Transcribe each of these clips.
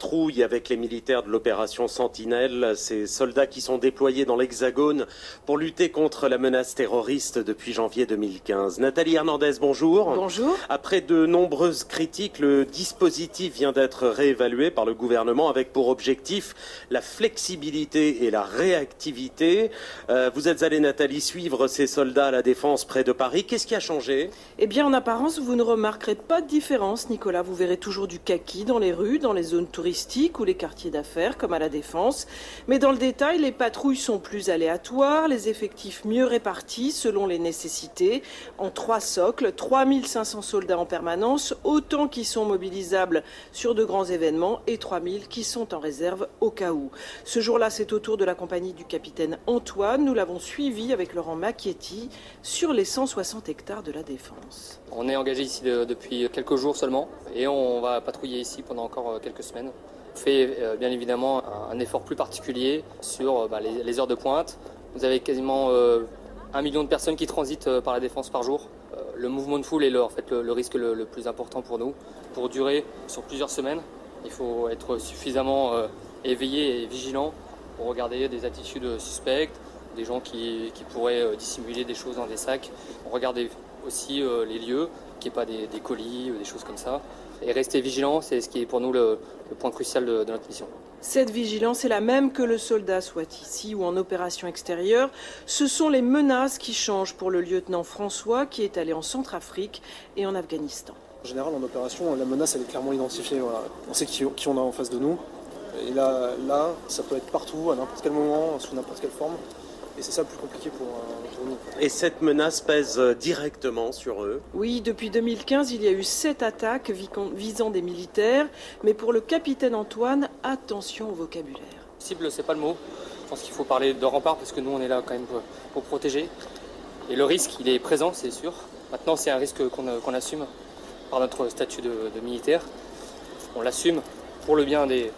patrouille avec les militaires de l'opération Sentinelle, ces soldats qui sont déployés dans l'Hexagone pour lutter contre la menace terroriste depuis janvier 2015. Nathalie Hernandez, bonjour. Bonjour. Après de nombreuses critiques, le dispositif vient d'être réévalué par le gouvernement avec pour objectif la flexibilité et la réactivité. Vous êtes allée, Nathalie, suivre ces soldats à la Défense près de Paris. Qu'est-ce qui a changé ? Eh bien, en apparence, vous ne remarquerez pas de différence, Nicolas. Vous verrez toujours du kaki dans les rues, dans les zones touristiques ou les quartiers d'affaires, comme à la Défense. Mais dans le détail, les patrouilles sont plus aléatoires, les effectifs mieux répartis selon les nécessités. En 3 socles, 3500 soldats en permanence, autant qui sont mobilisables sur de grands événements et 3000 qui sont en réserve au cas où. Ce jour-là, c'est au tour de la compagnie du capitaine Antoine. Nous l'avons suivi avec Laurent Macchietti sur les 160 hectares de la Défense. On est engagé ici depuis quelques jours seulement et on va patrouiller ici pendant encore quelques semaines. On fait bien évidemment un effort plus particulier sur les heures de pointe. Vous avez quasiment 1 million de personnes qui transitent par la Défense par jour. Le mouvement de foule est le risque le plus important pour nous. Pour durer sur plusieurs semaines, il faut être suffisamment éveillé et vigilant pour regarder des attitudes suspectes, des gens qui pourraient dissimuler des choses dans des sacs. On regarde aussi les lieux, qu'il n'y ait pas des colis ou des choses comme ça. Et rester vigilant, c'est ce qui est pour nous le point crucial de notre mission. Cette vigilance est la même que le soldat soit ici ou en opération extérieure. Ce sont les menaces qui changent pour le lieutenant François qui est allé en Centrafrique et en Afghanistan. En général, en opération, la menace elle est clairement identifiée. Voilà. On sait qui on a en face de nous. Et là, ça peut être partout, à n'importe quel moment, sous n'importe quelle forme. Et c'est ça le plus compliqué pour nous. Et cette menace pèse directement sur eux ? Oui, depuis 2015, il y a eu 7 attaques visant des militaires. Mais pour le capitaine Antoine, attention au vocabulaire. Cible, c'est pas le mot. Je pense qu'il faut parler de rempart parce que nous, on est là quand même pour protéger. Et le risque, il est présent, c'est sûr. Maintenant, c'est un risque qu'on assume par notre statut de militaire. On l'assume pour le bien des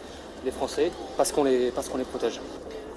Français parce qu'on les protège.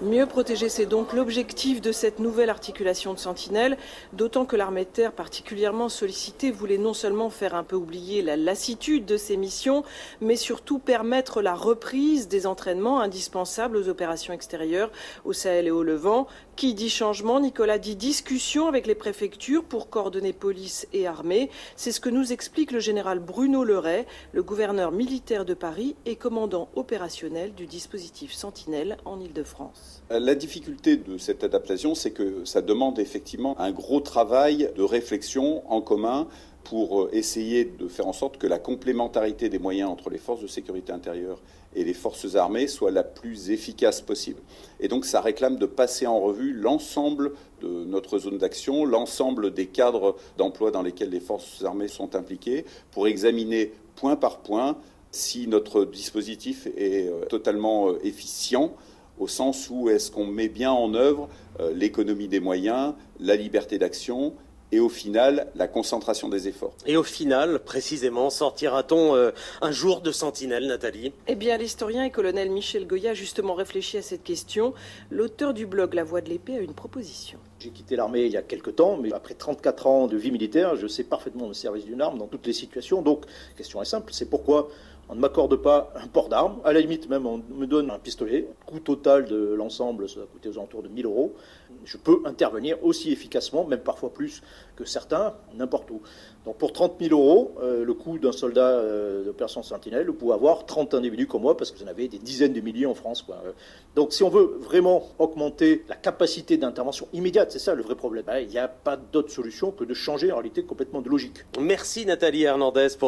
Mieux protéger, c'est donc l'objectif de cette nouvelle articulation de Sentinelle, d'autant que l'armée de terre, particulièrement sollicitée, voulait non seulement faire un peu oublier la lassitude de ses missions, mais surtout permettre la reprise des entraînements indispensables aux opérations extérieures au Sahel et au Levant. Qui dit changement, Nicolas, dit discussion avec les préfectures pour coordonner police et armée. C'est ce que nous explique le général Bruno Leray, le gouverneur militaire de Paris et commandant opérationnel du dispositif Sentinelle en Île-de-France. La difficulté de cette adaptation, c'est que ça demande effectivement un gros travail de réflexion en commun pour essayer de faire en sorte que la complémentarité des moyens entre les forces de sécurité intérieure et les forces armées soit la plus efficace possible. Et donc ça réclame de passer en revue l'ensemble de notre zone d'action, l'ensemble des cadres d'emploi dans lesquels les forces armées sont impliquées, pour examiner point par point si notre dispositif est totalement efficient, au sens où est-ce qu'on met bien en œuvre l'économie des moyens, la liberté d'action et au final, la concentration des efforts. Et au final, précisément, sortira-t-on un jour de Sentinelle, Nathalie ? Eh bien, l'historien et colonel Michel Goya a justement réfléchi à cette question. L'auteur du blog La Voix de l'Épée a une proposition. J'ai quitté l'armée il y a quelques temps, mais après 34 ans de vie militaire, je sais parfaitement le service d'une arme dans toutes les situations. Donc, la question est simple, c'est pourquoi on ne m'accorde pas un port d'armes. À la limite, même, on me donne un pistolet. Le coût total de l'ensemble, ça va coûter aux alentours de 1 000 euros. Je peux intervenir aussi efficacement, même parfois plus que certains, n'importe où. Donc pour 30 000 euros, le coût d'un soldat d'opération Sentinelle, vous pouvez avoir 30 individus comme moi, parce que vous en avez des dizaines de milliers en France, quoi. Donc si on veut vraiment augmenter la capacité d'intervention immédiate, c'est ça le vrai problème, il n'y a pas d'autre solution que de changer en réalité complètement de logique. Merci Nathalie Hernandez pour